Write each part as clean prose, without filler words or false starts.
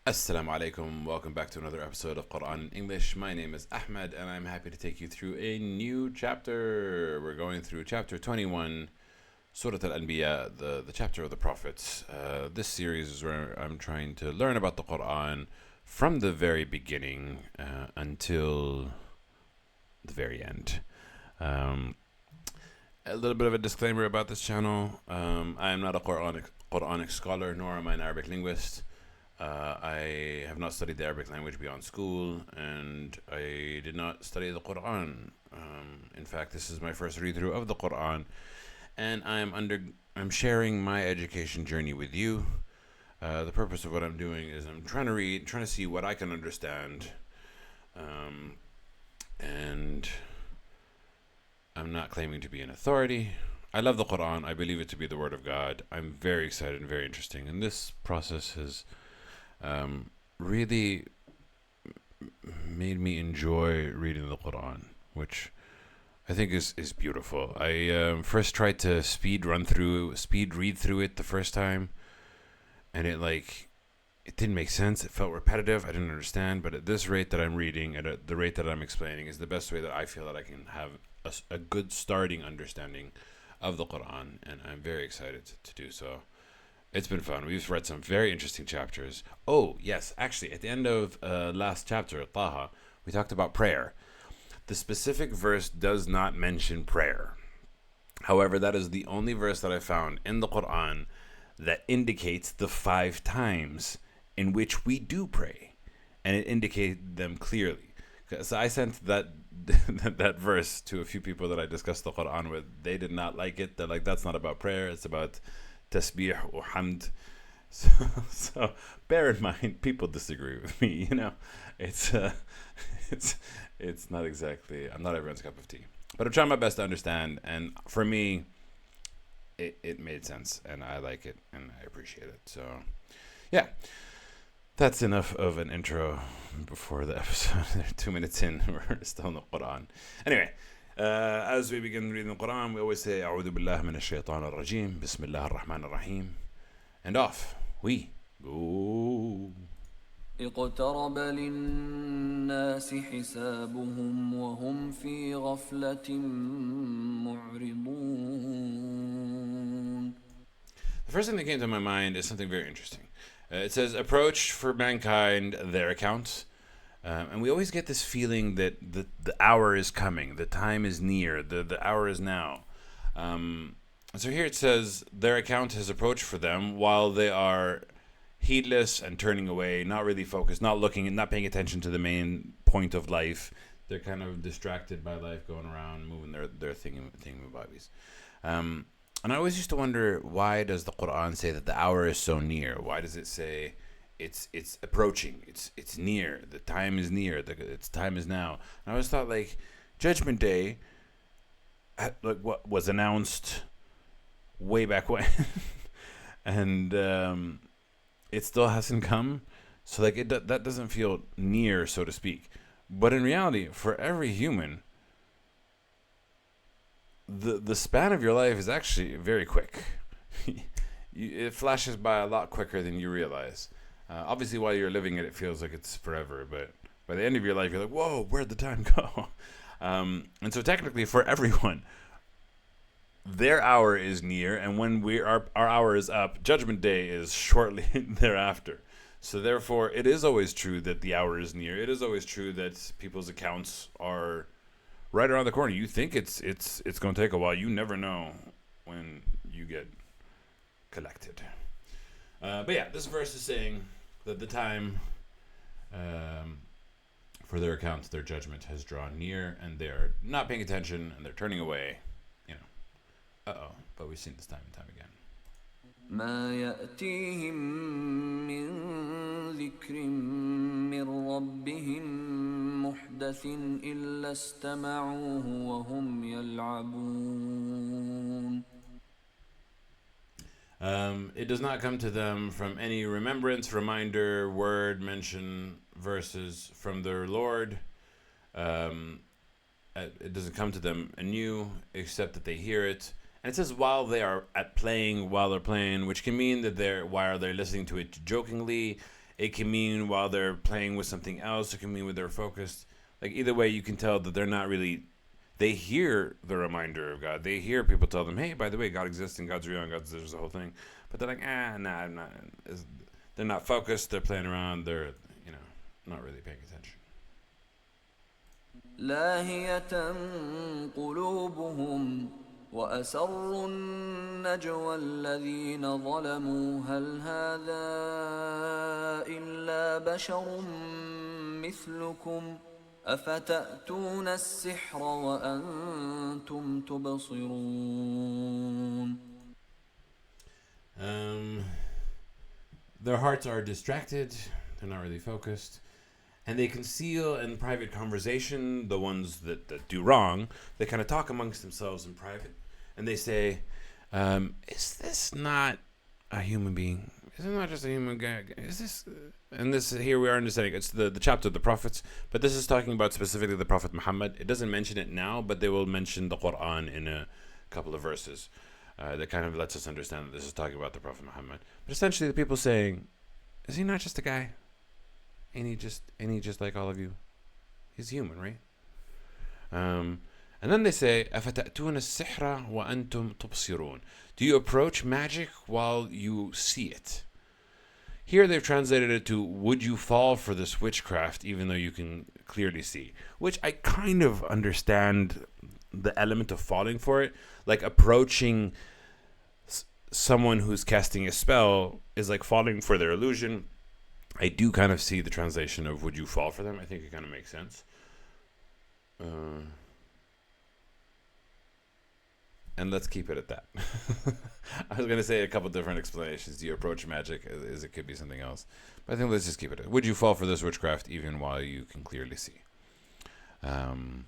Assalamu alaikum. Welcome back to another episode of Quran in English. My name is Ahmed, and I'm happy to take you through a new chapter. We're going through chapter 21, Surah Al Anbiya, the chapter of the prophets. This series is where I'm trying to learn about the Quran from the very beginning until the very end. Um, a little bit of a disclaimer about this channel. I am not a Quranic scholar, nor am I an Arabic linguist. I have not studied the Arabic language beyond school, and I did not study the Quran. In fact, this is my first read-through of the Quran, and I'm sharing my education journey with you. The purpose of what I'm doing is I'm trying to read, trying to see what I can understand, and I'm not claiming to be an authority. I love the Quran. I believe it to be the Word of God. I'm very excited and very interesting, and this process has really made me enjoy reading the Quran, which I think is beautiful. I first tried to speed read through it the first time, and it didn't make sense. It felt repetitive. I didn't understand. But at this rate that I'm reading, at the rate that I'm explaining, is the best way that I feel that I can have a good starting understanding of the Quran, and I'm very excited to do so. It's been fun. We've read some very interesting chapters. Oh, yes, actually, at the end of last chapter, Taha, we talked about prayer. The specific verse does not mention prayer. However, that is the only verse that I found in the Quran that indicates the 5 times in which we do pray, and it indicated them clearly. So I sent that verse to a few people that I discussed the Quran with. They did not like it. They're like, that's not about prayer. It's about tasbih or hamd. So bear in mind, people disagree with me. It's it's it's not exactly. I'm not everyone's cup of tea, but I'm trying my best to understand. And for me, it made sense, and I like it, and I appreciate it. So, yeah, that's enough of an intro before the episode. 2 minutes in, we're still in the Quran. Anyway, as we begin reading the Quran, we always say, أعوذ بالله من الشيطان الرجيم, بسم الله الرحمن الرحيم, and off we go. اقترب للناس حسابهم وهم في غفلة معرضون. The first thing that came to my mind is something very interesting. It says, approach for mankind their accounts. And we always get this feeling that the hour is coming, the time is near, the hour is now. So here it says, their account has approached for them while they are heedless and turning away, not really focused, not looking and not paying attention to the main point of life. They're kind of distracted by life, going around, moving their thingamabobbies. And I always used to wonder, why does the Quran say that the hour is so near? Why does it say it's approaching, it's near, the time is near, its time is now? And I always thought, like, Judgment Day, like, what was announced way back when, and it still hasn't come. So like that doesn't feel near, so to speak. But in reality, for every human, the span of your life is actually very quick. It flashes by a lot quicker than you realize. Obviously, while you're living it, it feels like it's forever. But by the end of your life, you're like, whoa, where'd the time go? And so technically, for everyone, their hour is near, and when our hour is up, Judgment Day is shortly thereafter. So therefore, it is always true that the hour is near. It is always true that people's accounts are right around the corner. You think it's going to take a while. You never know when you get collected. But yeah, this verse is saying that the time for their accounts, their judgment has drawn near, and they're not paying attention, and they're turning away. But we've seen this time and time again. ما يأتيهم من ذكر من ربهم محدث إلا استمعوه وهم يلعبون. It does not come to them from any remembrance, reminder, word, mention, verses from their Lord. It doesn't come to them anew, except that they hear it. And it says while they're playing, which can mean that while they're listening to it jokingly. It can mean while they're playing with something else. It can mean when they're focused. Like either way, you can tell that they're not really. They hear the reminder of God. They hear people tell them, "Hey, by the way, God exists and God's real and God's there's the whole thing." But they're like, nah, I'm not. They're not focused. They're playing around. They're, not really paying attention. لاهية قلوبهم وأسروا النجوى الذين ظلموا هل هذا إلا بشر مثلكم أفتأتون السحر وأنتم تبصرون. Their hearts are distracted. They're not really focused. And they conceal in private conversation the ones that do wrong. They kind of talk amongst themselves in private. And they say, is this not a human being? Is it not just a human guy? Is this... And this here we are understanding. It's the chapter of the prophets. But this is talking about specifically the Prophet Muhammad. It doesn't mention it now, but they will mention the Quran in a couple of verses. That kind of lets us understand that this is talking about the Prophet Muhammad. But essentially the people saying, is he not just a guy? Ain't he just like all of you? He's human, right? And then they say, أَفَتَأْتُونَ السِّحْرَ وَأَنْتُمْ تُبْصِرُونَ. Do you approach magic while you see it? Here they've translated it to, would you fall for this witchcraft even though you can clearly see? Which I kind of understand the element of falling for it. Like approaching someone who's casting a spell is like falling for their illusion. I do kind of see the translation of would you fall for them. I think it kind of makes sense. And let's keep it at that. I was going to say a couple different explanations. Do you approach magic as it could be something else? But I think let's just keep it at, would you fall for this witchcraft even while you can clearly see? And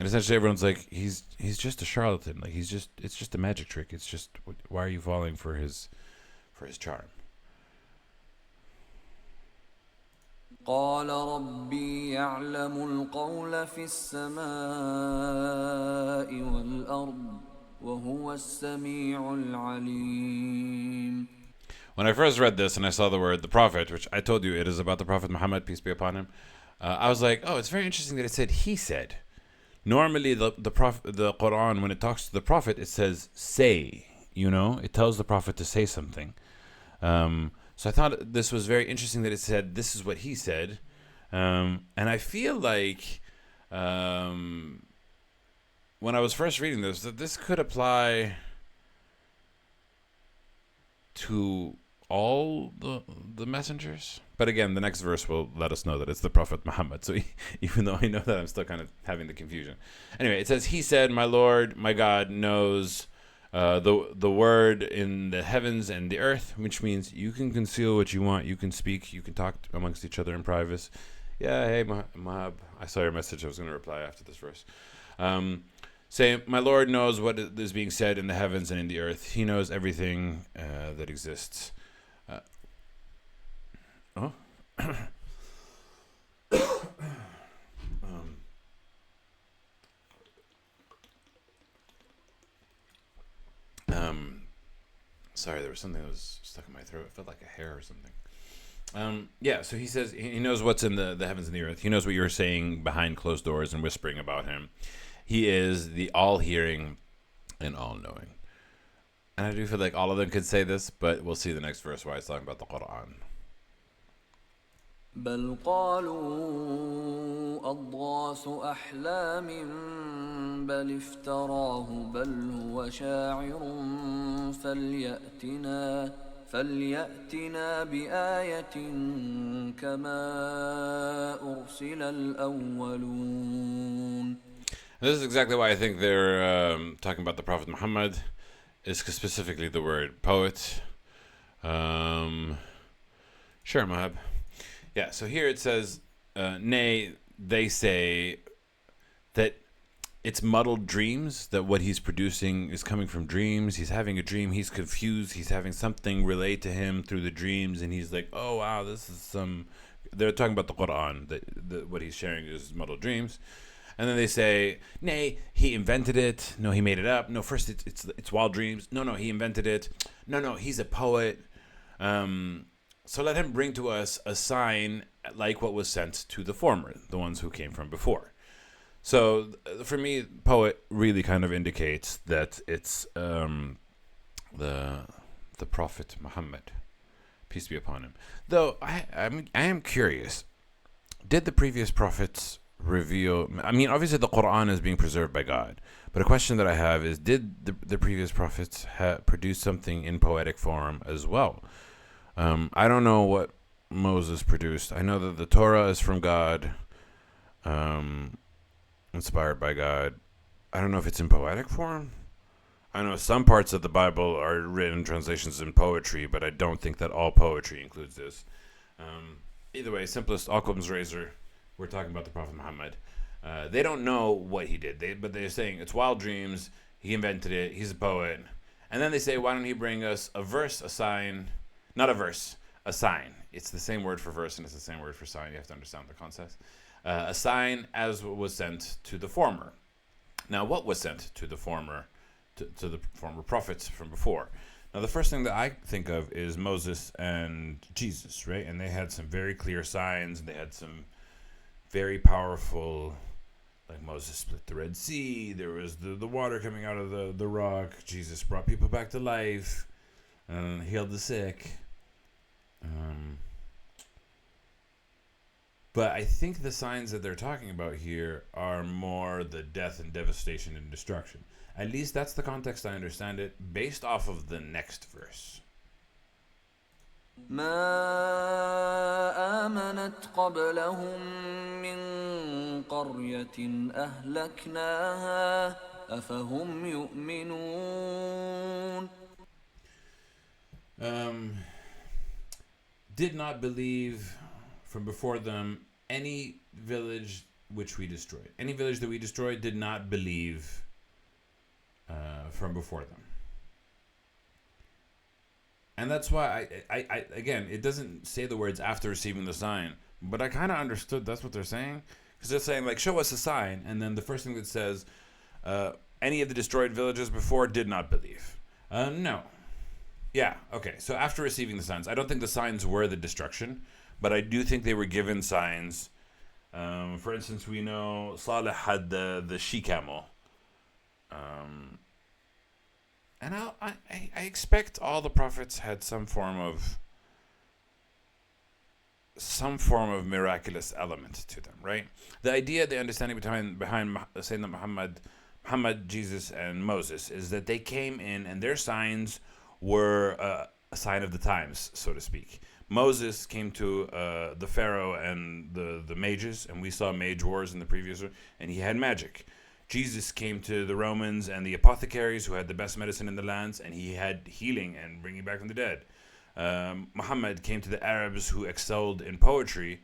essentially everyone's like, he's just a charlatan. Like it's just a magic trick. It's just, why are you falling for his charm? قال ربي يعلم القول في السماء والأرض وهو السميع العليم. When I first read this and I saw the word the prophet, which I told you it is about the Prophet Muhammad, peace be upon him, I was like, oh, it's very interesting that it said he said. Normally the Quran, when it talks to the prophet, it says say, it tells the prophet to say something. So I thought this was very interesting that it said, this is what he said. And I feel like when I was first reading this, that this could apply to all the messengers. But again, the next verse will let us know that it's the Prophet Muhammad. So even though I know that, I'm still kind of having the confusion. Anyway, it says, he said, my Lord, my God knows the word in the heavens and the earth, which means you can conceal what you want, you can speak, you can talk amongst each other in privacy. Yeah, hey Mahab, I saw your message. I was going to reply after this verse. Say, my Lord knows what is being said in the heavens and in the earth. He knows everything that exists. Sorry, there was something that was stuck in my throat. It felt like a hair or something. So he says he knows what's in the heavens and the earth. He knows what you're saying behind closed doors and whispering about him. He is the all-hearing and all-knowing. And I do feel like all of them could say this, but we'll see the next verse where it's talking about the Quran. بل قالوا أضغاث أحلام بل افتراه بل هو شاعر فليأتنا بآية كما أرسل الأولون. This is exactly why I think they're talking about the Prophet Muhammad, is specifically the word poet. Sure, Mahab. Yeah, so here it says, nay, they say that it's muddled dreams, that what he's producing is coming from dreams. He's having a dream, he's confused, he's having something relate to him through the dreams, and he's like, oh, wow, this is some... They're talking about the Quran, that what he's sharing is muddled dreams. And then they say, nay, he invented it. No, he made it up. No, first it's wild dreams. No, he invented it. No, he's a poet. So let him bring to us a sign like what was sent to the former, the ones who came from before. So for me, poet really kind of indicates that it's the Prophet Muhammad, peace be upon him. Though I am curious, did the previous prophets reveal? I mean, obviously the Quran is being preserved by God, but a question that I have is, did the previous prophets produce something in poetic form as well? I don't know what Moses produced. I know that the Torah is from God, inspired by God. I don't know if it's in poetic form. I know some parts of the Bible are written translations in poetry, but I don't think that all poetry includes this. Either way, simplest Occam's razor. We're talking about the Prophet Muhammad. They don't know what he did, but they're saying it's wild dreams. He invented it. He's a poet. And then they say, why don't he bring us a verse, a sign? Not a verse, a sign. It's the same word for verse and it's the same word for sign. You have to understand the concept. A sign as was sent to the former. Now, what was sent to the former, to the former prophets from before? Now, the first thing that I think of is Moses and Jesus, right? And they had some very clear signs. They had some very powerful, like Moses split the Red Sea. There was the water coming out of the rock. Jesus brought people back to life and healed the sick. But I think the signs that they're talking about here are more the death and devastation and destruction. At least that's the context I understand it, based off of the next verse. ما آمنت قبلهم من قرية أهلكناها أفهم يؤمنون. Did not believe from before them any village which we destroyed. Any village that we destroyed did not believe from before them. And that's why I again, it doesn't say the words after receiving the sign, but I kind of understood that's what they're saying. Because they're saying, like, show us a sign. And then the first thing that says, any of the destroyed villages before did not believe. No. Yeah, okay. So after receiving the signs, I don't think the signs were the destruction, but I do think they were given signs. For instance, we know Saleh had the she-camel. And I expect all the prophets had some form of miraculous element to them, right? The idea, the understanding behind Sayyidina Muhammad, Jesus, and Moses is that they came in and their signs were a sign of the times, so to speak. Moses came to the Pharaoh and the mages, and we saw mage wars in the previous one, and he had magic. Jesus came to the Romans and the apothecaries who had the best medicine in the lands, and he had healing and bringing back from the dead. Muhammad came to the Arabs who excelled in poetry,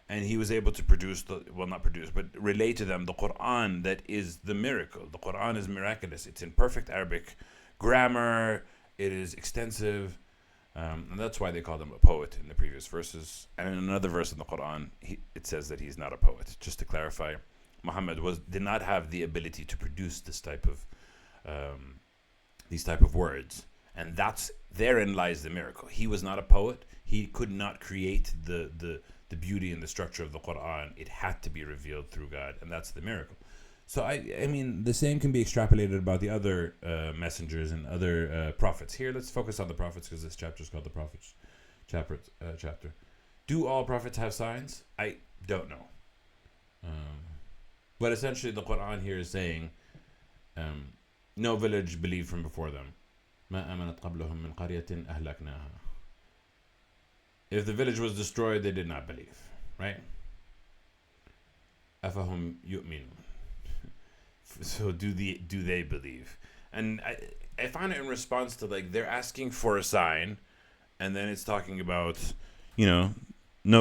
and he was able to relate to them the Quran that is the miracle. The Quran is miraculous. It's in perfect Arabic grammar. It is extensive. And that's why they called him a poet in the previous verses. And in another verse in the Quran, it says that he's not a poet. Just to clarify, Muhammad did not have the ability to produce these type of words, and therein lies the miracle. He was not a poet. He could not create the beauty and the structure of the Quran. It had to be revealed through God, and that's the miracle. So I mean, the same can be extrapolated about the other messengers and other prophets. Here, let's focus on the prophets because this chapter is called the Prophets chapter. Do all prophets have signs? I don't know. But essentially, the Quran here is saying, no village believed from before them. ما آمنت قبلهم من قرية أهلكناها. If the village was destroyed, they did not believe, right? أفهم يؤمنون. So do they believe? And I found it in response to, like, they're asking for a sign, and then it's talking about, no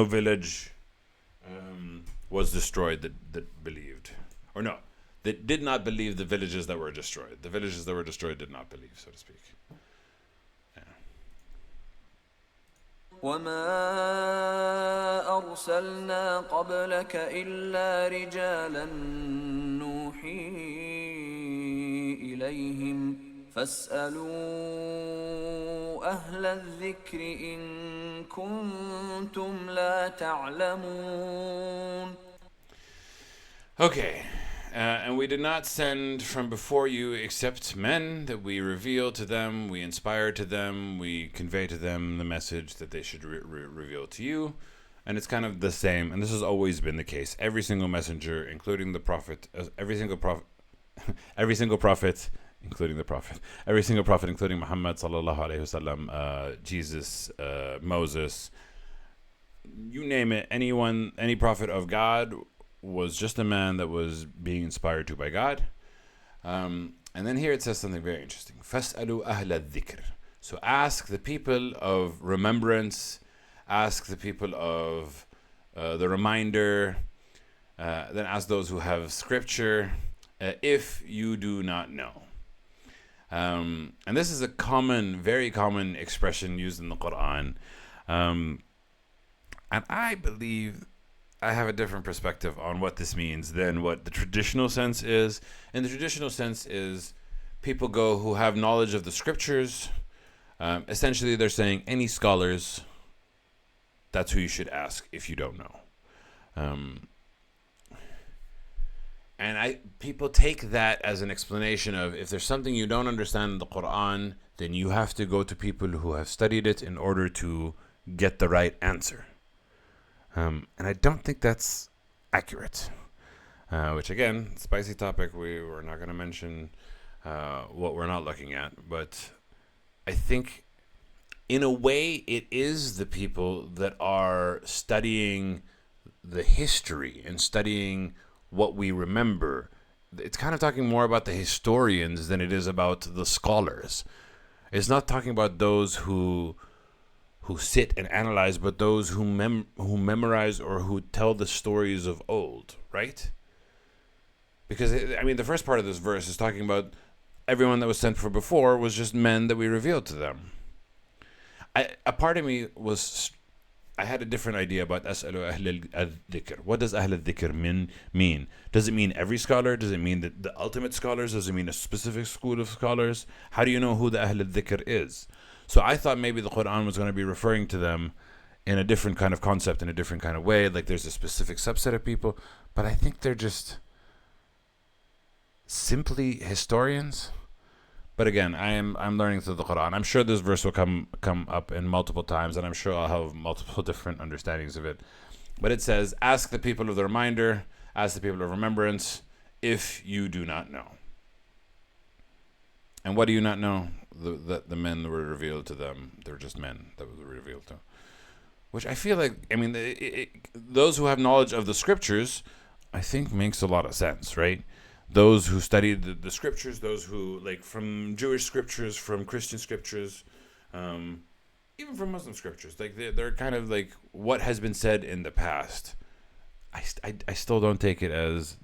village was destroyed that believed. Or no, that did not believe the villages that were destroyed. The villages that were destroyed did not believe, so to speak. Yeah. وما أرسلنا قبلك إلا رجالا نوحي إليهم فاسألوا أهل الذكر إن كنتم لا تعلمون. Okay. And we did not send from before you except men that we reveal to them, we inspire to them, we convey to them the message that they should reveal to you. And it's kind of the same, and this has always been the case. Every single messenger, including the prophet, every single prophet, every single prophet, including the prophet, every single prophet, including Muhammad sallallahu alaihi wasallam, Jesus, Moses, you name it, anyone, any prophet of God was just a man that was being inspired to by God. And then here it says something very interesting. فَاسْأَلُوا أَهْلَ الذِّكْرِ. So ask the people of remembrance, ask the people of the reminder, then ask those who have scripture, if you do not know. And this is a common, very common expression used in the Quran. And I believe I have a different perspective on what this means than what the traditional sense is. And the traditional sense is people go who have knowledge of the scriptures. Essentially, they're saying any scholars, that's who you should ask if you don't know. And people take that as an explanation of if there's something you don't understand in the Quran, then you have to go to people who have studied it in order to get the right answer. And I don't think that's accurate. Which again, spicy topic. We're not going to mention what we're not looking at. But I think in a way it is the people that are studying the history and studying what we remember. It's kind of talking more about the historians than it is about the scholars. It's not talking about those who sit and analyze, but those who memorize or who tell the stories of old, right? Because, I mean, the first part of this verse is talking about everyone that was sent for before was just men that we revealed to them. A part of me I had a different idea about أسأل أهل الذكر. What does أهل الذكر mean? Does it mean every scholar? Does it mean the ultimate scholars? Does it mean a specific school of scholars? How do you know who the أهل الذكر is? So I thought maybe the Quran was going to be referring to them in a different kind of concept, in a different kind of way, like there's a specific subset of people. But I think they're just simply historians. But again, I'm learning through the Quran. I'm sure this verse will come up in multiple times, and I'm sure I'll have multiple different understandings of it. But it says, ask the people of the reminder, ask the people of remembrance, if you do not know. And what do you not know? The men that were revealed to them, they were just men that were revealed to. Which I feel like, I mean, those who have knowledge of the scriptures, I think makes a lot of sense, right? Those who studied the scriptures, those who, like, from Jewish scriptures, from Christian scriptures, even from Muslim scriptures, like, they're kind of like what has been said in the past. I still don't take it as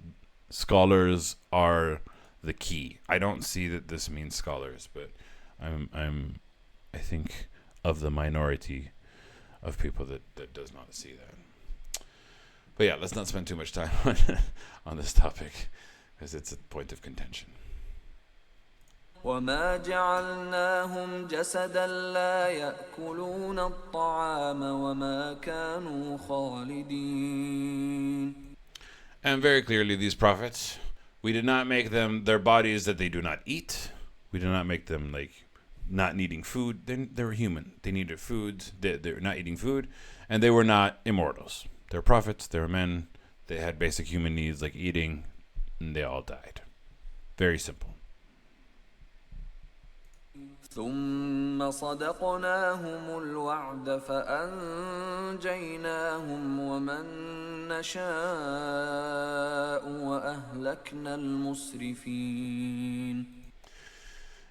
scholars are the key. I don't see that this means scholars, but I think of the minority of people that does not see that. But yeah, let's not spend too much time on this topic, because it's a point of contention. وما جعلناهم جسدا لا يأكلون الطعام وما كانوا خالدين. And very clearly, these prophets, we did not make them their bodies that they do not eat. We did not make them like not needing food. They were human. They needed food. They're not eating food, and they were not immortals. They're prophets. They were men. They had basic human needs like eating, and they all died. Very simple. ثم صدقناهم الوعد فأنجيناهم ومن نشاء وأهلكنا المسرفين.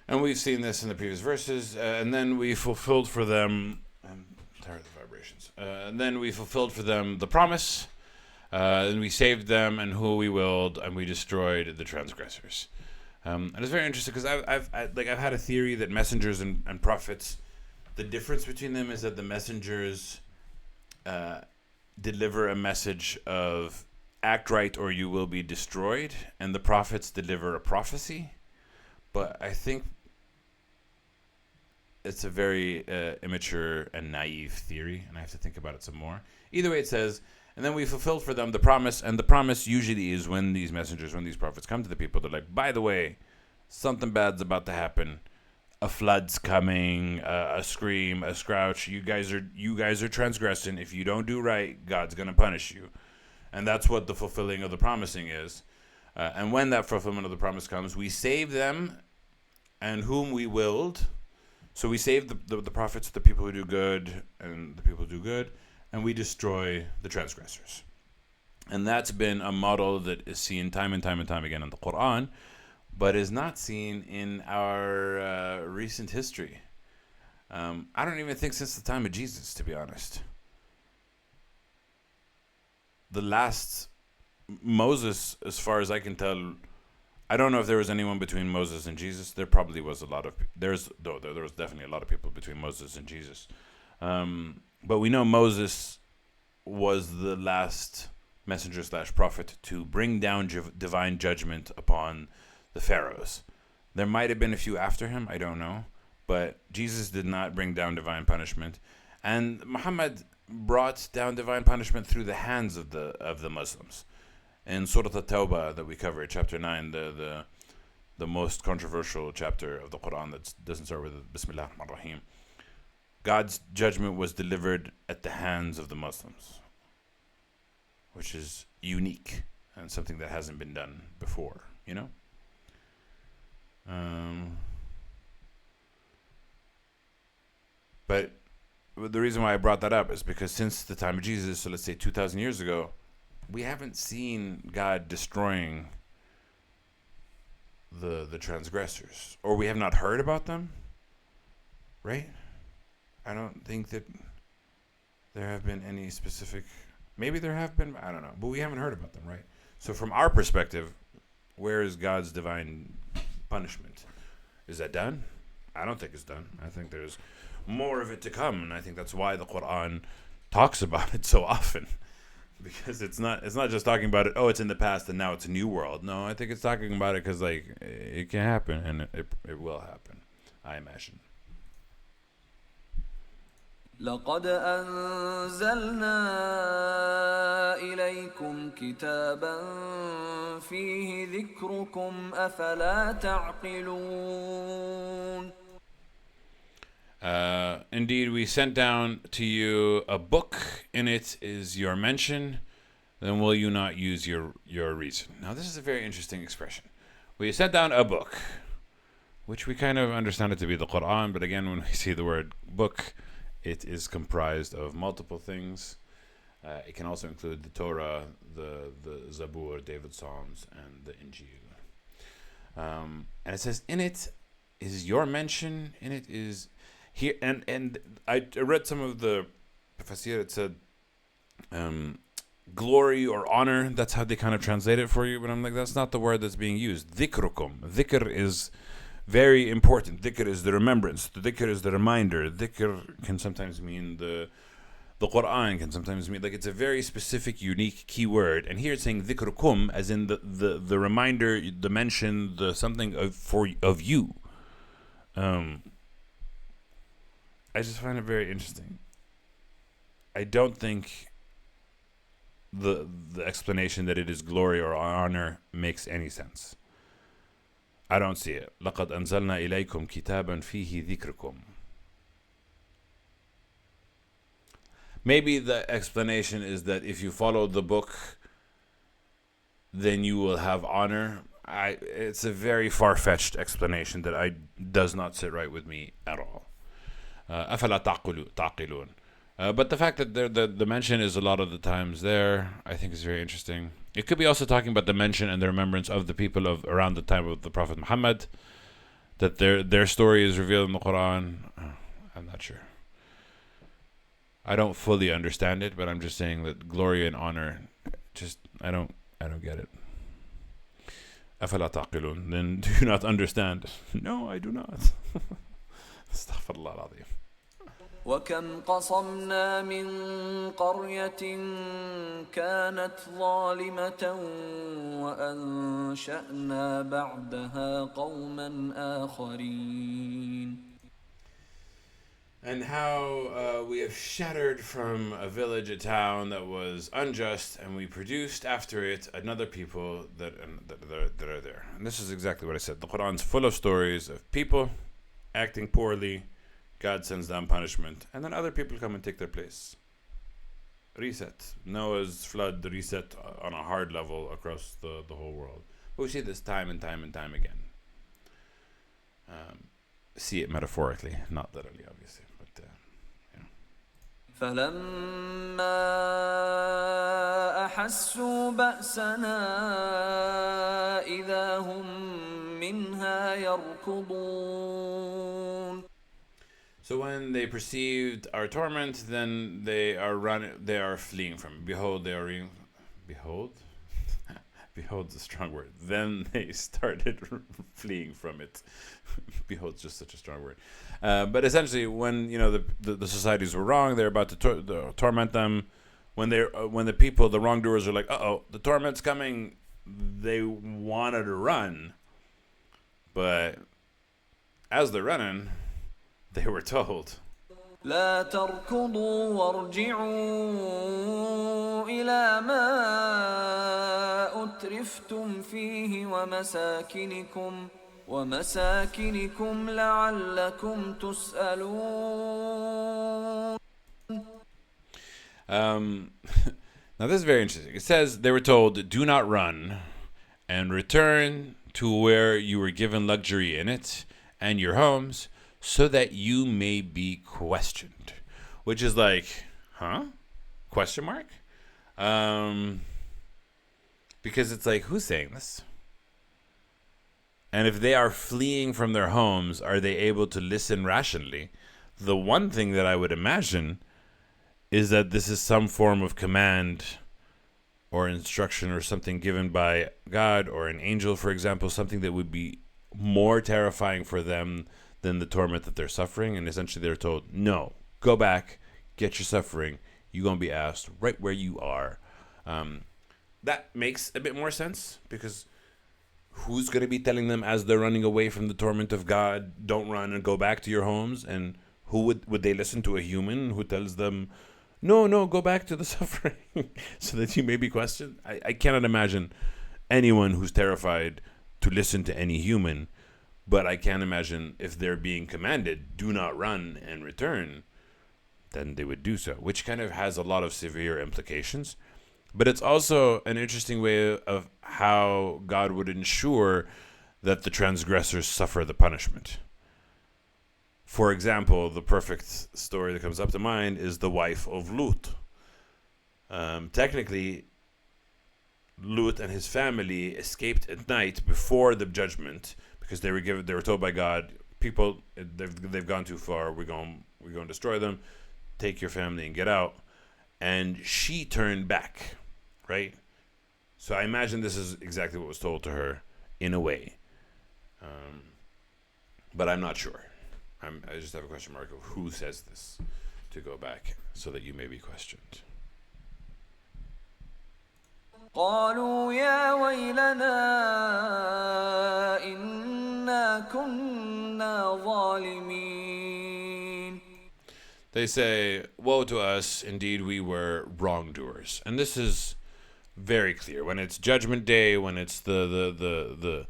And we've seen this in the previous verses. And then we fulfilled for them. I'm tired of the vibrations. And then we fulfilled for them the promise. And we saved them and who we willed, and we destroyed the transgressors. And it's very interesting because I've had a theory that messengers and prophets, the difference between them is that the messengers deliver a message of act right or you will be destroyed, and the prophets deliver a prophecy. But I think it's a very immature and naive theory, and I have to think about it some more. Either way, it says, and then we fulfilled for them the promise, and the promise usually is when these messengers, when these prophets come to the people, they're like, by the way, something bad's about to happen. A flood's coming, a scream, a scrouch. You guys are transgressing. If you don't do right, God's gonna punish you, and that's what the fulfilling of the promising is. And when that fulfillment of the promise comes, we save them and whom we willed. So we save the prophets, the people who do good, and the people who do good, and we destroy the transgressors. And that's been a model that is seen time and time and time again in the Quran, but is not seen in our recent history. I don't even think since the time of Jesus, to be honest. The last Moses, as far as I can tell, I don't know if there was anyone between Moses and Jesus. There probably was a lot of, there was definitely a lot of people between Moses and Jesus. But we know Moses was the last messenger / prophet to bring down divine judgment upon the pharaohs. There might have been a few after him, I don't know, but Jesus did not bring down divine punishment, and Muhammad brought down divine punishment through the hands of the Muslims. In Surah At-Tawbah that we covered, chapter 9, the most controversial chapter of the Quran that doesn't start with Bismillah ar-Rahman ar-Rahim, God's judgment was delivered at the hands of the Muslims, which is unique and something that hasn't been done before, you know? But the reason why I brought that up is because since the time of Jesus, so let's say 2,000 years ago, we haven't seen God destroying the transgressors, or we have not heard about them, right? I don't think that there have been any specific, maybe there have been, I don't know, but we haven't heard about them, right? So from our perspective, where is God's divine punishment? Is that done? I don't think it's done. I think there's more of it to come, and I think that's why the Quran talks about it so often, because it's not just talking about it, oh, it's in the past and now it's a new world. No, I think it's talking about it because like it can happen, and it will happen, I imagine. لقد أنزلنا إليكم كتابا فيه ذكركم أفلا تعقلون. Indeed, we sent down to you a book. In it is your mention. Then will you not use your reason? Now, this is a very interesting expression. We sent down a book, which we kind of understand it to be the Quran. But again, when we see the word book, it is comprised of multiple things. It can also include the Torah, the Zabur, David's Psalms, and the Injil. And it says, in it is your mention. In it is here, and I read some of the Fasir. It said glory or honor. That's how they kind of translate it for you. But I'm like, that's not the word that's being used. Dhikrukum. Dhikr is very important. Dhikr is the remembrance. The dhikr is the reminder. Dhikr can sometimes mean the Quran, can sometimes mean, like, it's a very specific, unique key word. And here it's saying dhikrukum, as in the reminder, the mention, the something of you. I just find it very interesting. I don't think the explanation that it is glory or honor makes any sense. I don't see it. لَقَدْ أَنزَلْنَا إِلَيْكُمْ كِتَابًا فِيهِ ذِكْرُكُمْ. Maybe the explanation is that if you follow the book, then you will have honor. It's a very far-fetched explanation that does not sit right with me at all. أَفَلَا تَعْقِلُونَ. But the fact that the mention is a lot of the times there, I think is very interesting. It could be also talking about the mention and the remembrance of the people of around the time of the Prophet Muhammad, that their story is revealed in the Quran. I'm not sure. I don't fully understand it, but I'm just saying that glory and honor, just I don't get it. أَفَلَا تَعْقِلُونَ. Then do you not understand? No, I do not. Astaghfirullah al-Azim. وكم قصمنا من قرية كانت ظالمة وأنشأنا بعدها قوما آخرين. and how we have shattered from a village, a town that was unjust, and we produced after it another people that are there. And this is exactly what I said. The Quran's full of stories of people acting poorly, God sends down punishment, and then other people come and take their place. Reset. Noah's flood, the reset on a hard level across the whole world. But we see this time and time and time again. See it metaphorically, not literally, obviously. But فلما أحسوا بأسنا إذا هم منها يركضون. So when they perceived our torment, then they are fleeing from it. Behold, behold? Behold's a strong word. Then they started fleeing from it. Behold's just such a strong word. But essentially, when the societies were wrong, they're about to torment them. When the people, the wrongdoers, are like, "Uh-oh, the torment's coming," they wanted to run, but as they're running, they were told, لا تركضوا وارجعوا إلى ما أترفتم فيه ومساكنكم لعلكم تسألون. Now this is very interesting. It says they were told, "Do not run, and return to where you were given luxury in it and your homes, so that you may be questioned," which is like, huh? Question mark? Because it's like, who's saying this? And if they are fleeing from their homes, are they able to listen rationally? The one thing that I would imagine is that this is some form of command or instruction or something given by God or an angel, for example, something that would be more terrifying for them than the torment that they're suffering. And essentially they're told, no, go back, get your suffering. You're going to be asked right where you are. That makes a bit more sense, because who's going to be telling them as they're running away from the torment of God, don't run and go back to your homes? And who would they listen to? A human who tells them, no, go back to the suffering so that you may be questioned? I cannot imagine anyone who's terrified to listen to any human, but I can imagine if they're being commanded, do not run and return, then they would do so, which kind of has a lot of severe implications. But it's also an interesting way of how God would ensure that the transgressors suffer the punishment. For example, the perfect story that comes up to mind is the wife of Lut. Technically, Lut and his family escaped at night before the judgment, because they were told by God, people, they've gone too far. We're going to destroy them. Take your family and get out. And she turned back, right? So I imagine this is exactly what was told to her in a way. But I'm not sure. I just have a question mark of who says this to go back so that you may be questioned. قالوا يا ويلنا إنا كنا ظالمين. They say, woe to us, indeed we were wrongdoers. And this is very clear. When it's judgment day, when it's the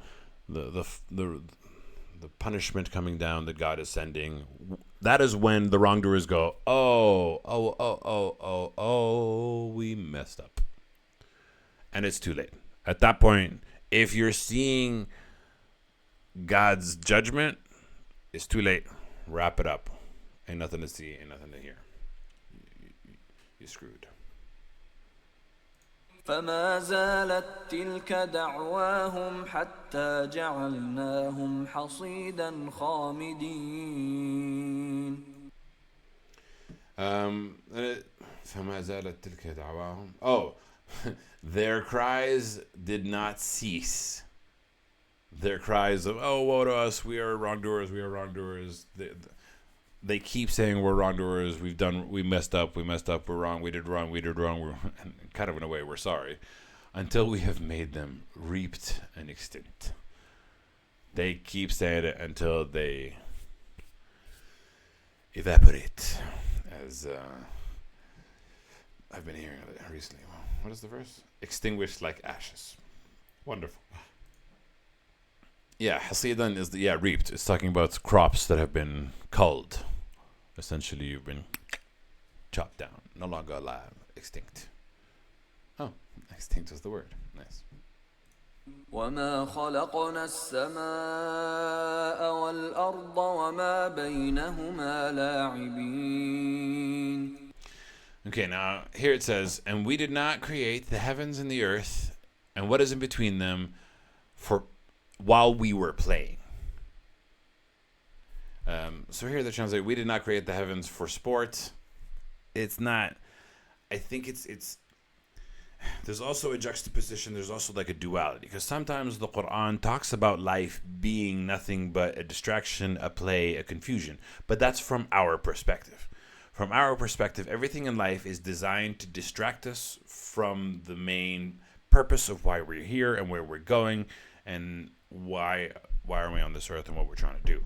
punishment coming down that God is sending, that is when the wrongdoers go, oh, we messed up. And it's too late. At that point, if you're seeing God's judgment, it's too late. Wrap it up. Ain't nothing to see, ain't nothing to hear. You're screwed. فما زالت تلك دعواهم حتى جعلناهم حصيدا خامدين. فما زالت تلك دعواهم. Oh, their cries did not cease. Their cries of, oh, woe to us, we are wrongdoers, we are wrongdoers. They keep saying we're wrongdoers, we messed up, we're wrong, we did wrong, we're kind of in a way we're sorry, until we have made them reaped and extinct. They keep saying it until they evaporate, as I've been hearing recently. What is the verse? Extinguished like ashes. Wonderful. Yeah, hasidan is reaped. It's talking about crops that have been culled. Essentially, you've been chopped down, no longer alive, extinct. Oh, extinct was the word. Nice. وما خلقنا السماء والأرض وما بينهما لاعبين. Okay, now here it says, and we did not create the heavens and the earth and what is in between them for while we were playing. So here they translate, we did not create the heavens for sport. It's not, I think it's there's also a juxtaposition, there's also like a duality, because sometimes the Quran talks about life being nothing but a distraction, a play, a confusion, but that's from our perspective. From our perspective, everything in life is designed to distract us from the main purpose of why we're here and where we're going and why are we on this earth and what we're trying to do.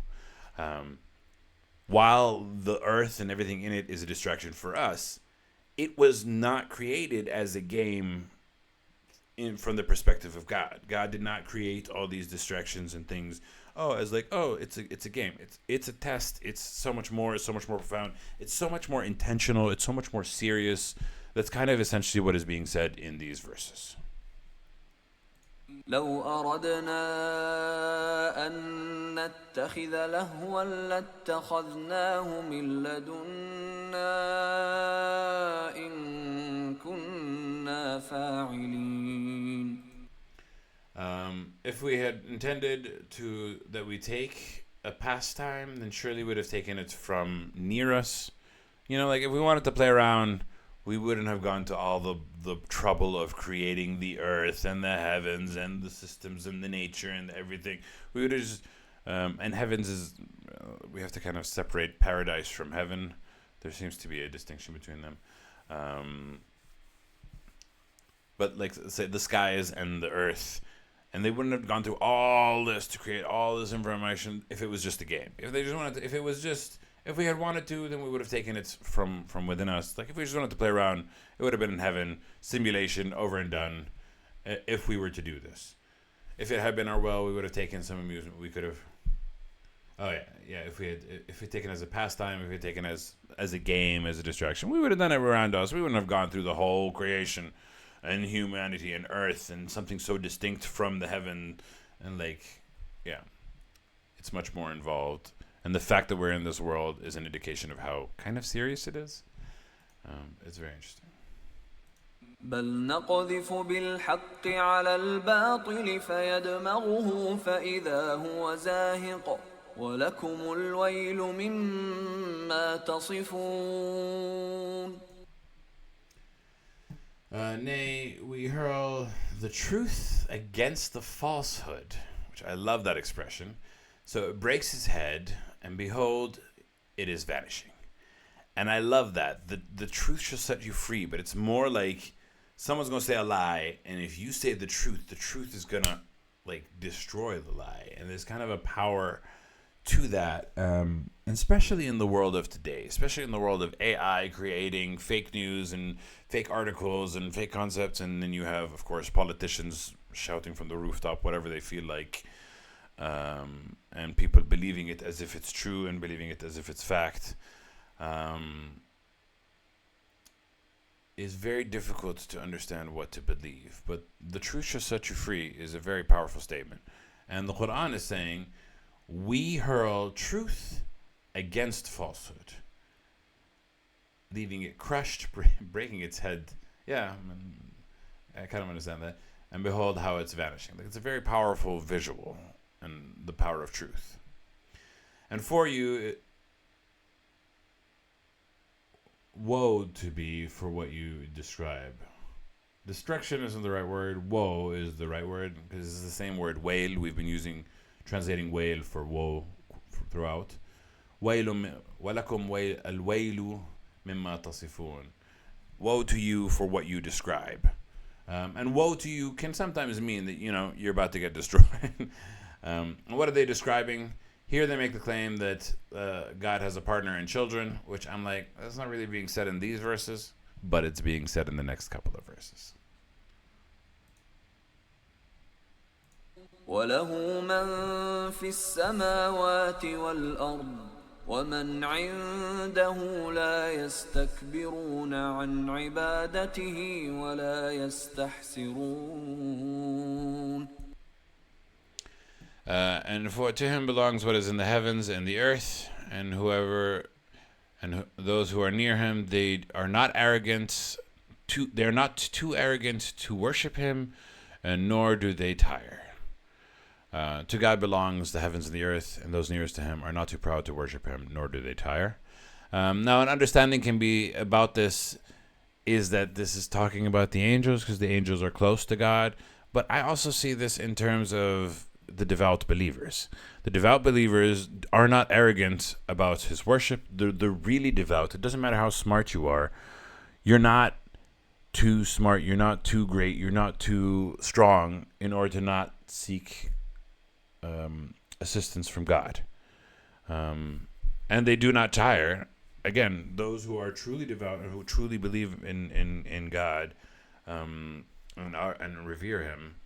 While the earth and everything in it is a distraction for us, it was not created as a game from the perspective of God. God did not create all these distractions and things. It's a game. It's a test. It's so much more profound. It's so much more intentional. It's so much more serious. That's kind of essentially what is being said in these verses. لو أردنا أن نتخذ لهوا لاتخذناه من لدنا إن كنا فاعلين. If we had intended that we take a pastime, then surely we would have taken it from near us. Like if we wanted to play around, we wouldn't have gone to all the trouble of creating the earth and the heavens and the systems and the nature and everything. We would have just, and heavens is, we have to kind of separate paradise from heaven. There seems to be a distinction between them. But like say the skies and the earth, and they wouldn't have gone through all this to create all this information if it was just a game. If they just wanted to, if we had wanted to, then we would have taken it from within us. Like if we just wanted to play around, it would have been in heaven, simulation, over and done, if we were to do this. If it had been our will, we would have taken some amusement. We could have, if we had taken it as a pastime, if we had taken it as a game, as a distraction, we would have done it around us. We wouldn't have gone through the whole creation and humanity and earth and something so distinct from the heaven. And it's much more involved. And the fact that we're in this world is an indication of how kind of serious it is. It's very interesting. بل نقذف بالحق على الباطل فيدمغه فإذا هو زاهق ولكم الويل مما تصفون. Nay, we hurl the truth against the falsehood, which I love that expression. So it breaks his head, and behold, it is vanishing. And I love that. The truth shall set you free, but it's more like someone's going to say a lie, and if you say the truth is going to destroy the lie. And there's kind of a power to that, and especially in the world of today, especially in the world of AI creating fake news and fake articles and fake concepts, and then you have, of course, politicians shouting from the rooftop whatever they feel like, and people believing it as if it's true and believing it as if it's fact. Is very difficult to understand what to believe. But the truth shall set you free is a very powerful statement. And the Quran is saying, we hurl truth against falsehood, leaving it crushed, breaking its head. Yeah, I kind of understand that. And behold how it's vanishing. It's a very powerful visual and the power of truth. And for you, woe to be for what you describe. Destruction isn't the right word. Woe is the right word, because it's the same word, wail. We've been translating wail for woe throughout. وَيْلٌ وَلَكُمْ الْوَيْلُ مِمَّا تَصِفُونَ. Woe to you for what you describe. And woe to you can sometimes mean that, you're about to get destroyed. What are they describing? Here they make the claim that God has a partner in children, which I'm like, that's not really being said in these verses, but it's being said in the next couple of verses. وله من في السماوات والأرض ومن عنده لا يستكبرون عن عبادته ولا يستحسرون. And to him belongs what is in the heavens and the earth, and those who are near him, they are not too arrogant to worship him, and nor do they tire. To God belongs the heavens and the earth, and those nearest to him are not too proud to worship him, nor do they tire. Now, an understanding can be about this is that this is talking about the angels, because the angels are close to God. But I also see this in terms of the devout believers. The devout believers are not arrogant about his worship. They're really devout. It doesn't matter how smart you are. You're not too smart. You're not too great. You're not too strong in order to not seek assistance from God. And they do not tire. Again, those who are truly devout and who truly believe in God and revere him,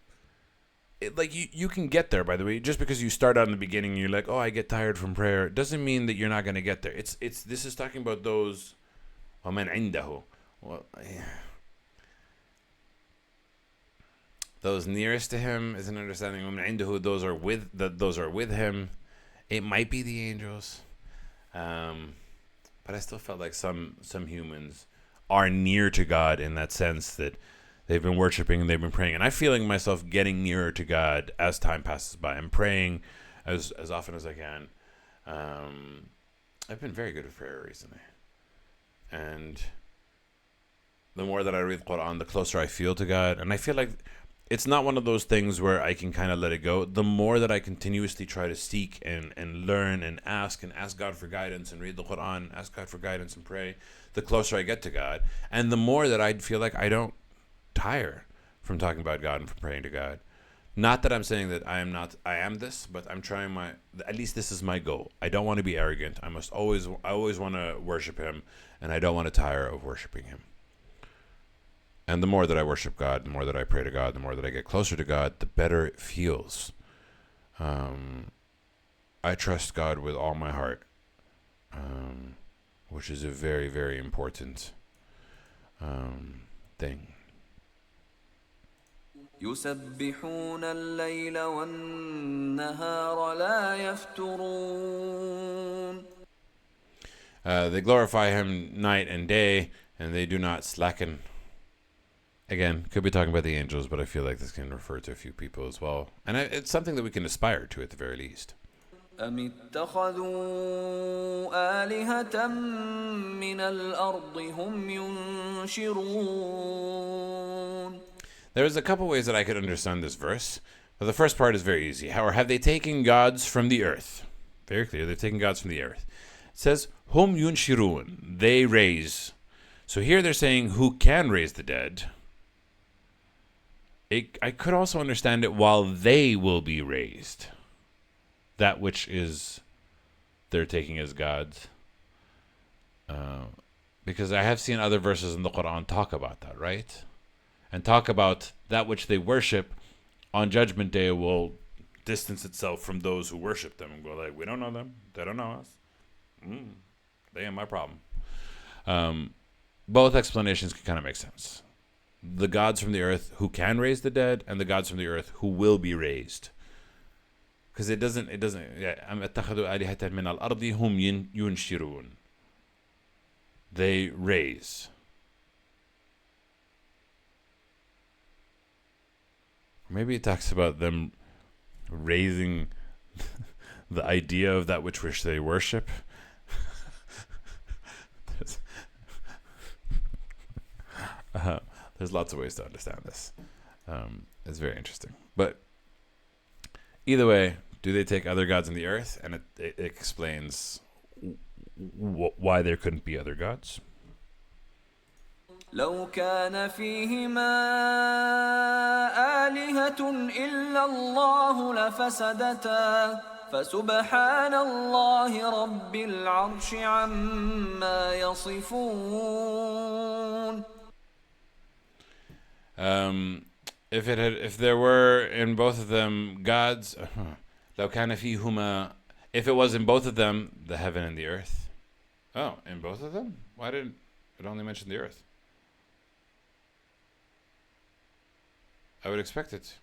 you can get there, by the way. Just because you start out in the beginning and you're like, oh, I get tired from prayer, doesn't mean that you're not going to get there. This is talking about those وَمَنْ عِنْدَهُ, those nearest to him is an understanding. وَمَنْ عِنْدَهُ, those are with him. It might be the angels, but I still felt like some humans are near to God in that sense that they've been worshiping and they've been praying. And I'm feeling myself getting nearer to God as time passes by. I'm praying as often as I can. I've been very good at prayer recently. And the more that I read the Quran, the closer I feel to God. And I feel like it's not one of those things where I can kind of let it go. The more that I continuously try to seek and learn and ask God for guidance and read the Quran, ask God for guidance and pray, the closer I get to God. And the more that I feel like I don't tire from talking about God and from praying to God. Not that I'm saying that I am this, but I'm trying at least this is my goal. I don't want to be arrogant. I always want to worship him, and I don't want to tire of worshiping him. And the more that I worship God, the more that I pray to God, the more that I get closer to God, the better it feels. I trust God with all my heart, which is a very, very important thing. يسبحون الليل والنهار لا يفترون. They glorify him night and day, and they do not slacken. Again, could be talking about the angels, but I feel like this can refer to a few people as well. And it's something that we can aspire to at the very least. أم اتخذوا آلهة من الأرض هم ينشرون. There's a couple ways that I could understand this verse. But the first part is very easy. Or have they taken gods from the earth? Very clear, they've taken gods from the earth. It says, hum yunshirun, they raise. So here they're saying who can raise the dead. I could also understand it while they will be raised. That which is they're taking as gods. Because I have seen other verses in the Quran talk about that, right? And talk about that which they worship on Judgment Day will distance itself from those who worship them and go like, we don't know them. They don't know us. They ain't my problem. Both explanations can kind of make sense. The gods from the earth who can raise the dead, and the gods from the earth who will be raised. Because it doesn't, they raise. Maybe it talks about them raising the idea of that which they worship. There's lots of ways to understand this. It's very interesting. But either way, do they take other gods in the earth? And it explains why there couldn't be other gods. لو كان فيهما آلهة إلا الله لفسدتا فسبحان الله رب العرش عما يصفون. If there were in both of them gods, لو كان فيهما, if it was in both of them, the heaven and the earth. Oh, in both of them? Why did it only mention the earth? I would expect it.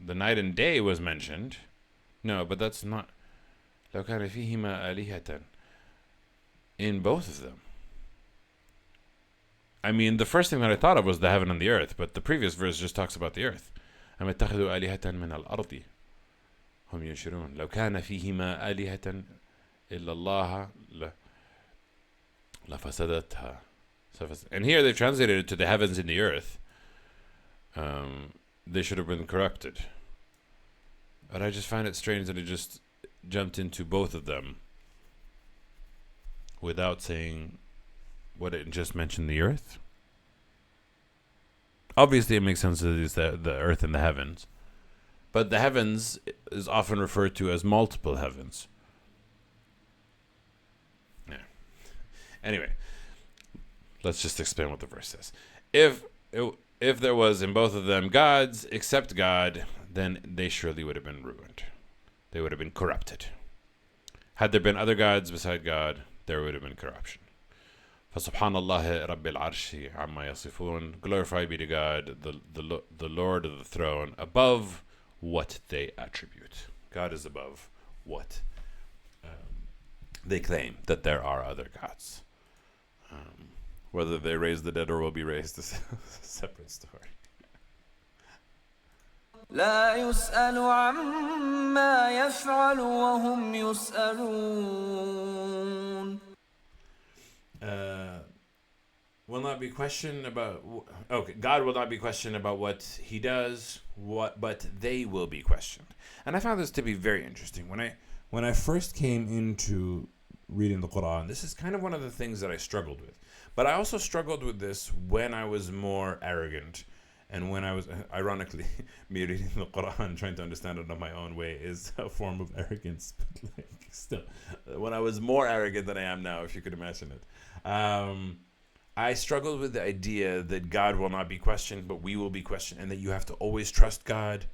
The night and day was mentioned. No, but that's not. لو كان فيهما آلهة. In both of them. I mean, the first thing that I thought of was the heaven and the earth, but the previous verse just talks about the earth. أم اتخذوا آلهة من الأرض هم ينشرون لو كان فيهما آلهة إلا الله لفسدتها. And here they've translated it to the heavens and the earth. They should have been corrupted. But I just find it strange that it just jumped into both of them without saying what it just mentioned, the earth. Obviously, it makes sense that it's the earth and the heavens. But the heavens is often referred to as multiple heavens. Yeah. Anyway, let's just explain what the verse says. If there was in both of them gods except God, then they surely would have been ruined. They would have been corrupted. Had there been other gods beside God, there would have been corruption. فسبحان الله رب العرش عما يصفون. Glorified be to God, the Lord of the throne, above what they attribute. God is above what they claim that there are other gods. Whether they raise the dead or will be raised is a separate story. لا يسأل عما يفعل وهم يسألون. Will not be questioned about. Okay, God will not be questioned about what He does. But they will be questioned. And I found this to be very interesting. When I first came into reading the Quran, this is kind of one of the things that I struggled with. But I also struggled with this when I was more arrogant, and when I was, ironically, me reading the Quran, trying to understand it on my own way is a form of arrogance. But like, still, when I was more arrogant than I am now, if you could imagine it. I struggled with the idea that God will not be questioned, but we will be questioned, and that you have to always trust God.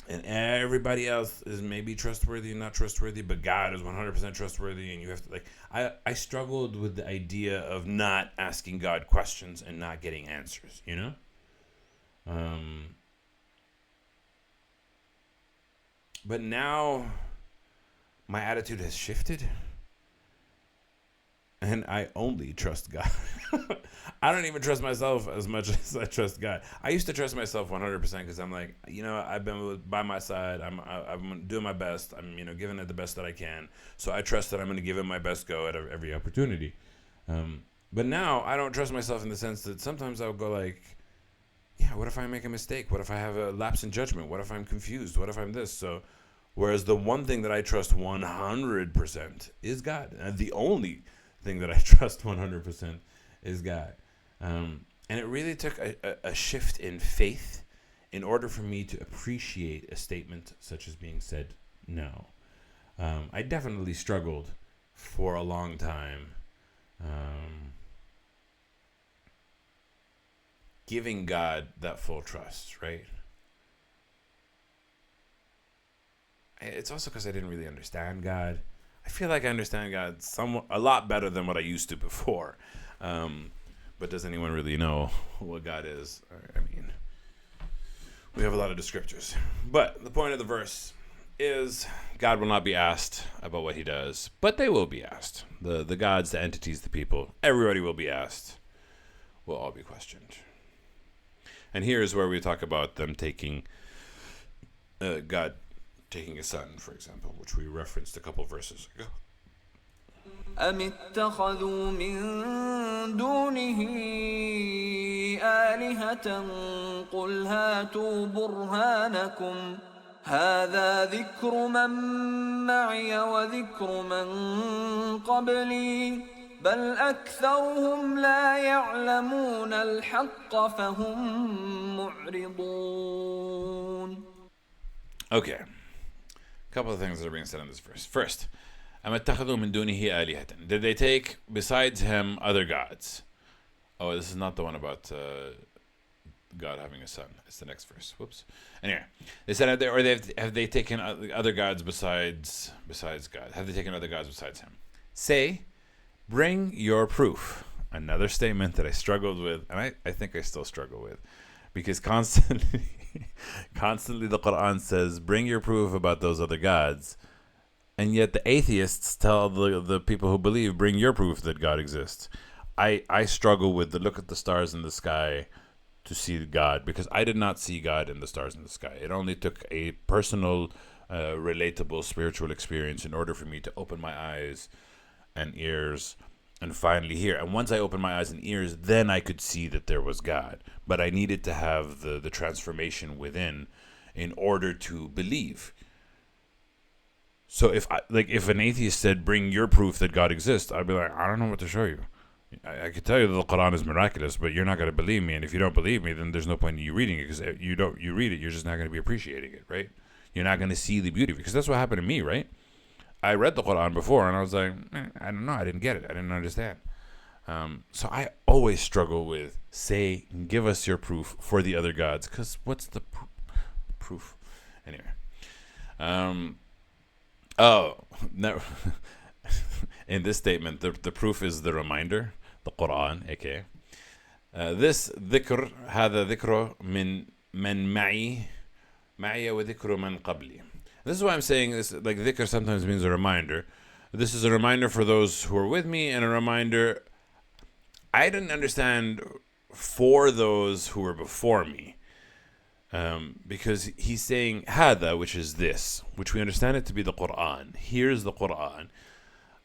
And everybody else is maybe trustworthy and not trustworthy, but God is 100% trustworthy, and you have to, like, I struggled with the idea of not asking God questions and not getting answers, you know? But now my attitude has shifted, and I only trust God. I don't even trust myself as much as I trust God. I used to trust myself 100% because I'm like, I've been by my side. I'm doing my best. I'm, giving it the best that I can. So I trust that I'm going to give it my best go at every opportunity. But now I don't trust myself in the sense that sometimes I'll go like, yeah, what if I make a mistake? What if I have a lapse in judgment? What if I'm confused? What if I'm this? So, whereas the one thing that I trust 100% is God. And the only thing that I trust 100% is God. And it really took a shift in faith in order for me to appreciate a statement such as being said no. I definitely struggled for a long time giving God that full trust, right? It's also because I didn't really understand God. I feel like I understand God a lot better than what I used to before. But does anyone really know what God is? I mean, we have a lot of descriptors. But the point of the verse is God will not be asked about what He does, but they will be asked. The gods, the entities, the people, everybody will be asked. Will all be questioned. And here is where we talk about them taking God taking a son, for example, which we referenced a couple verses ago. أم اتخذوا من دونه آلهة قل هاتوا برهانكم هذا ذكر من معي وذكر من قبلي بل أكثرهم لا يعلمون الحق فهم معرضون. Okay. Couple of things that are being said in this verse. First, أَمَ اتَّخَذُوا مِن دُونِهِ آلِهَةً. Did they take besides him other gods? Oh, this is not the one about God having a son. It's the next verse. Whoops. Anyway, they said, have they taken other gods besides God? Have they taken other gods besides him? Say, bring your proof. Another statement that I struggled with, and I think I still struggle with, because constantly the Quran says, bring your proof about those other gods, and yet the atheists tell the people who believe, bring your proof that God exists. I struggle with the look at the stars in the sky to see God, because I did not see God in the stars in the sky. It only took a personal, relatable spiritual experience in order for me to open my eyes and ears and finally hear. And once I opened my eyes and ears, then I could see that there was God. But I needed to have the transformation within in order to believe. So if an atheist said, bring your proof that God exists, I'd be like, I don't know what to show you. I could tell you that the Quran is miraculous, but you're not going to believe me. And if you don't believe me, then there's no point in you reading it, because you read it, you're just not going to be appreciating it, right? You're not going to see the beauty, because that's what happened to me, right? I read the Quran before, and I was like, I don't know, I didn't get it, I didn't understand. So I always struggle with, say, give us your proof for the other gods, because what's the proof? Anyway. No. In this statement, the proof is the reminder, the Quran, aka. This dhikr, هذا ذكر من معي وذكر من قبلي. This is why I'm saying this, like dhikr sometimes means a reminder. This is a reminder for those who are with me, and a reminder I didn't understand for those who were before me. Because he's saying هذا, which is this, which we understand it to be the Quran. Here's the Quran.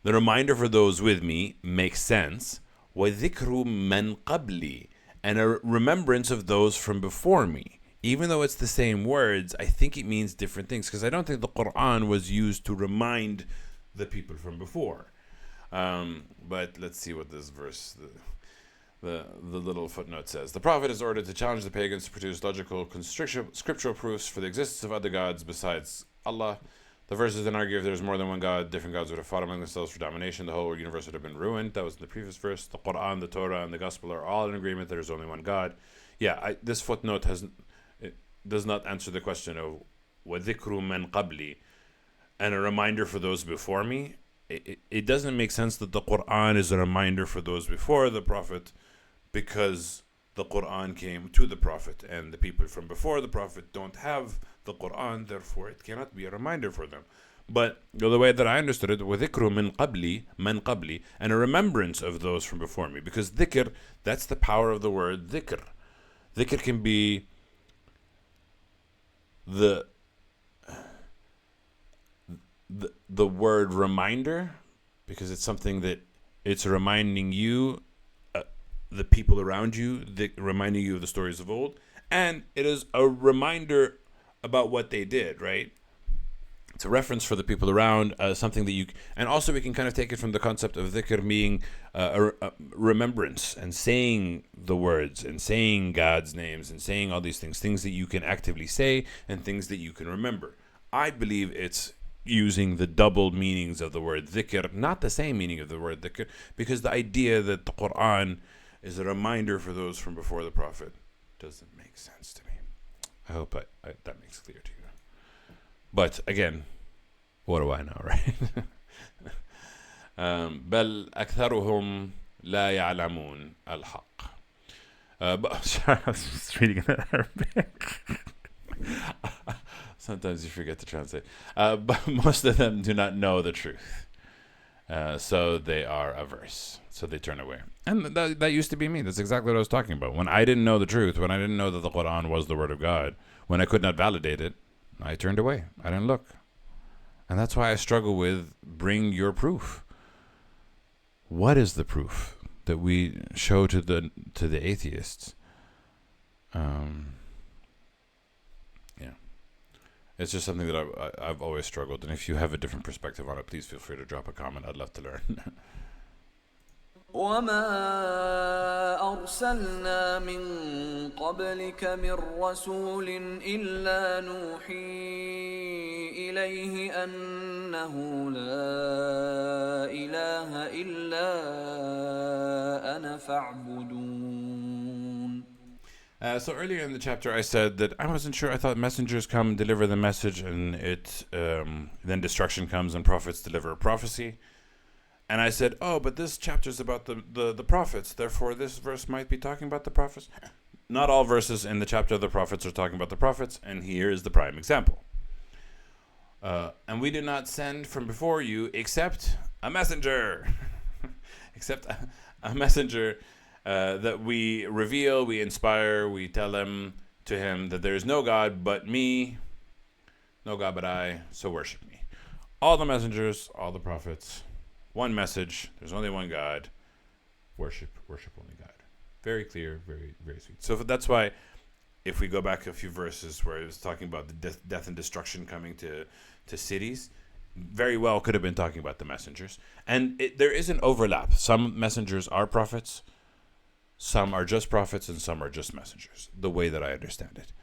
The reminder for those with me makes sense. وَذِكْرُ مَنْ قَبْلِي, and a remembrance of those from before me. Even though it's the same words, I think it means different things, because I don't think the Quran was used to remind the people from before. But let's see what this verse, the little footnote says. The Prophet is ordered to challenge the pagans to produce logical scriptural proofs for the existence of other gods besides Allah. The verses then argue if there's more than one God, different gods would have fought among themselves for domination. The whole universe would have been ruined. That was in the previous verse. The Quran, the Torah, and the Gospel are all in agreement there is only one God. Yeah, this footnote does not answer the question of وَذِكْرُ مَنْ قَبْلِي, and a reminder for those before me. It doesn't make sense that the Quran is a reminder for those before the Prophet, because the Quran came to the Prophet, and the people from before the Prophet don't have the Quran, therefore it cannot be a reminder for them. But the way that I understood it, وَذِكْرُ مِنْ قَبْلِي, and a remembrance of those from before me. Because dhikr, that's the power of the word dhikr. Dhikr can be the word reminder, because it's something that it's reminding you, the people around you, reminding you of the stories of old, and it is a reminder about what they did, right? It's a reference for the people around, something that and also we can kind of take it from the concept of dhikr being a remembrance, and saying the words, and saying God's names, and saying all these things that you can actively say, and things that you can remember. I believe it's using the double meanings of the word dhikr, not the same meaning of the word dhikr, because the idea that the Quran is a reminder for those from before the Prophet doesn't make sense to me. I hope that makes clear to you. But again, what do I know, right? بل أكثرهم لا يعلمون الحق. Sorry, I was just reading in Arabic. Sometimes you forget to translate. But most of them do not know the truth. So they are averse. So they turn away. And that used to be me. That's exactly what I was talking about. When I didn't know the truth, when I didn't know that the Quran was the word of God, when I could not validate it, I turned away. I didn't look. And that's why I struggle with bring your proof. What is the proof that we show to the atheists? Yeah. It's just something that I've always struggled. And if you have a different perspective on it, please feel free to drop a comment. I'd love to learn. وما أرسلنا من قبلك من رسول إلا نوحي إليه أنه لا إله إلا أنا فاعبدون. So earlier in the chapter, I said that I wasn't sure. I thought messengers come and deliver the message, and then destruction comes and prophets deliver a prophecy. And I said, oh, but this chapter is about the prophets. Therefore, this verse might be talking about the prophets. Not all verses in the chapter of the prophets are talking about the prophets, and here is the prime example. And we did not send from before you except a messenger, except a messenger that we reveal, we inspire, we tell them to him that there is no God but me, no God but I, so worship me. All the messengers, all the prophets, one message, there's only one God, worship only God. Very clear, very, very sweet. So that's why if we go back a few verses where it was talking about the death and destruction coming to cities, very well could have been talking about the messengers. And there is an overlap. Some messengers are prophets, some are just prophets, and some are just messengers, the way that I understand it.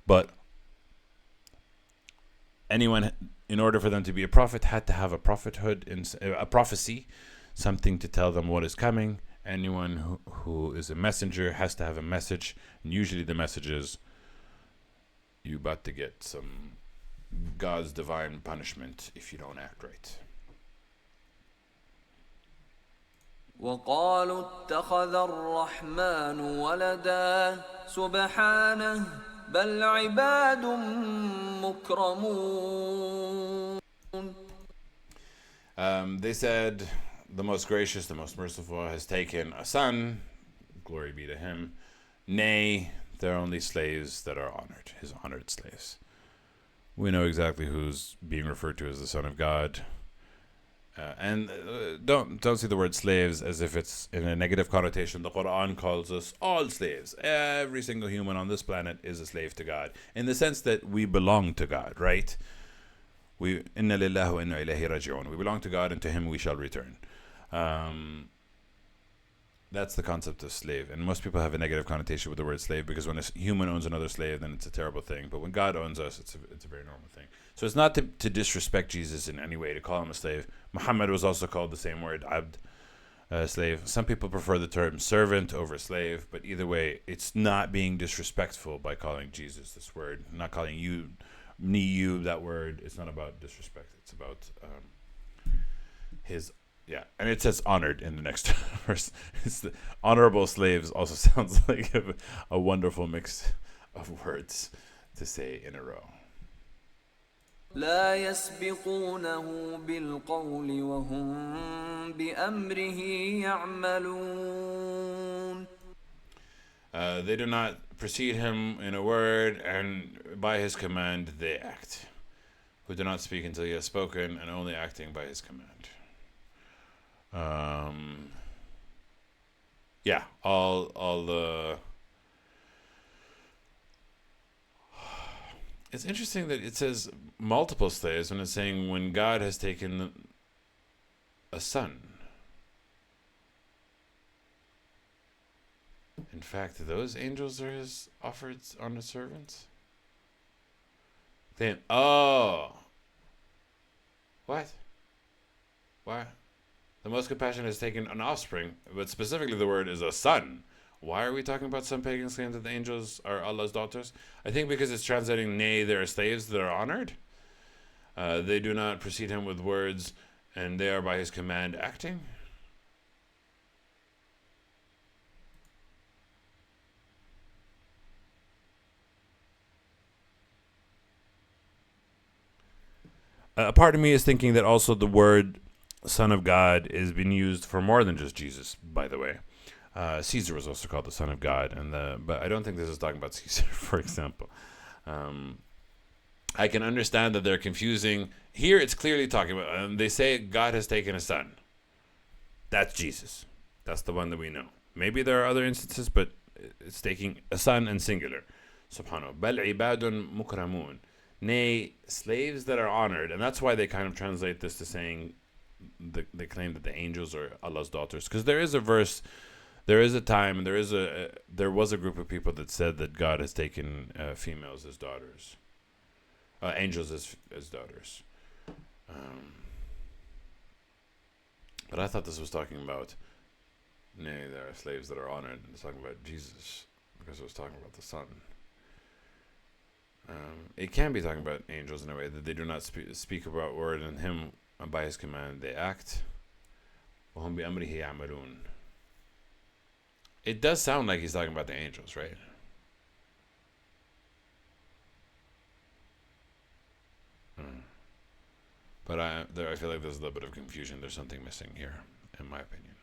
But anyone, in order for them to be a prophet, had to have a prophethood, a prophecy, something to tell them what is coming. Anyone who is a messenger has to have a message, and usually the message is you about to get some God's divine punishment if you don't act right. وقالوا اتخذ الرحمن ولدا سبحانه بل عباد مكرمون. They said, the most gracious, the most merciful has taken a son, glory be to him. Nay, they're only slaves that are honored, his honored slaves. We know exactly who's being referred to as the Son of God. And don't see the word slaves as if it's in a negative connotation. The Quran calls us all slaves. Every single human on this planet is a slave to God, in the sense that we belong to God, right? Inna lillahi wa inna ilayhi raji'un. We belong to God, and to him we shall return. That's the concept of slave. And most people have a negative connotation with the word slave, because when a human owns another slave, then it's a terrible thing. But when God owns us, it's a very normal thing. So it's not to disrespect Jesus in any way, to call him a slave. Muhammad was also called the same word, abd, slave. Some people prefer the term servant over slave, but either way, it's not being disrespectful by calling Jesus this word. I'm not calling you, that word. It's not about disrespect. It's about his. Yeah, and it says honored in the next verse. It's the honorable slaves also sounds like a wonderful mix of words to say in a row. لا يسبقونه بالقول وهم بأمره يعملون. They do not precede him in a word, and by his command they act. Who do not speak until he has spoken, and only acting by his command. Yeah, all the. It's interesting that it says multiple slaves when it's saying when God has taken a son. In fact, those angels are his offered on the servants. Then, what? Why? The most compassionate has taken an offspring, but specifically the word is a son. Why are we talking about some pagans claim that the angels are Allah's daughters? I think because it's translating, nay, they are slaves that are honored. They do not precede him with words, and they are by his command acting. A part of me is thinking that also the word Son of God is being used for more than just Jesus, by the way. Caesar was also called the Son of God, but I don't think this is talking about Caesar, for example. I can understand that they're confusing. Here it's clearly talking about, they say God has taken a son. That's Jesus. That's the one that we know. Maybe there are other instances, but it's taking a son and singular. Subhanahu. Bal ibadun mukramun. Nay, slaves that are honored. And that's why they kind of translate this to saying they claim that the angels are Allah's daughters. Because there is a verse, there is a time, and there was a group of people that said that God has taken females as daughters, angels as daughters. But I thought this was talking about, nay, there are slaves that are honored, and it's talking about Jesus, because it was talking about the Son. It can be talking about angels in a way that they do not speak about word, and Him by His command they act. وَهُمْ بِأَمْرِهِ يَعْمَلُونَ. It does sound like He's talking about the angels, right? But I feel like there's a little bit of confusion. There's something missing here, in my opinion.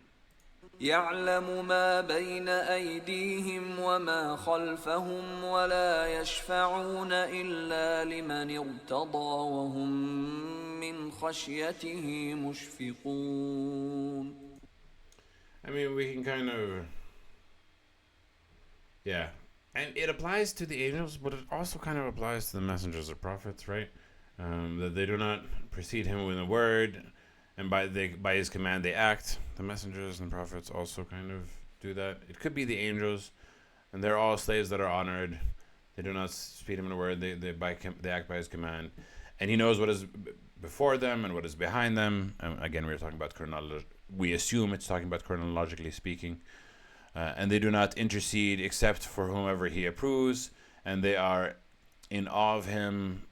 يعلم ما بين أيديهم وما خلفهم ولا يشفعون إلا لمن ارتضى وهم من خشيته مشفقون. I mean, we can kind of, yeah. And it applies to the angels, but it also kind of applies to the messengers or prophets, right? That they do not precede Him with a word, and by His command they act. The messengers and prophets also kind of do that. It could be the angels, and they're all slaves that are honored. They do not speed Him in a word. They act by His command, and He knows what is before them and what is behind them. And again, we were talking about chronology. We assume it's talking about chronologically speaking, and they do not intercede except for whomever He approves, and they are in awe of Him.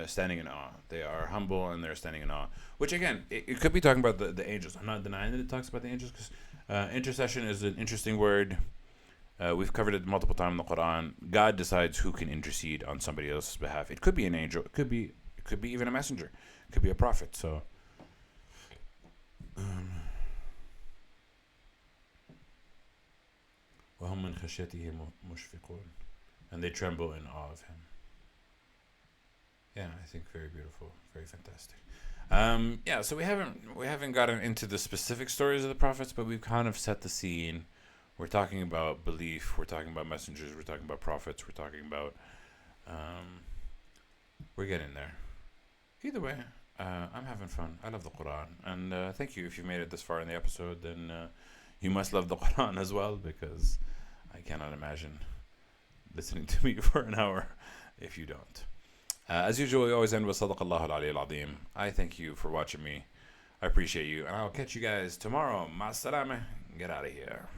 Standing in awe. They are humble and they're standing in awe. Which again, it could be talking about the angels. I'm not denying that it talks about the angels, because intercession is an interesting word. We've covered it multiple times in the Quran. God decides who can intercede on somebody else's behalf. It could be an angel. It could be even a messenger. It could be a prophet. So وَهُمْ مِنْ خَشْيَتِهِ مُشْفِقُونَ, and they tremble in awe of Him. Yeah, I think very beautiful, very fantastic. Yeah, so we haven't gotten into the specific stories of the prophets, but we've kind of set the scene. We're talking about belief. We're talking about messengers. We're talking about prophets. We're talking about. We're getting there. Either way, I'm having fun. I love the Quran, and thank you if you've made it this far in the episode. Then you must love the Quran as well, because I cannot imagine listening to me for an hour if you don't. As usual, we always end with صدق الله العلي العظيم. I thank you for watching me. I appreciate you. And I'll catch you guys tomorrow. مع السلامة. Get out of here.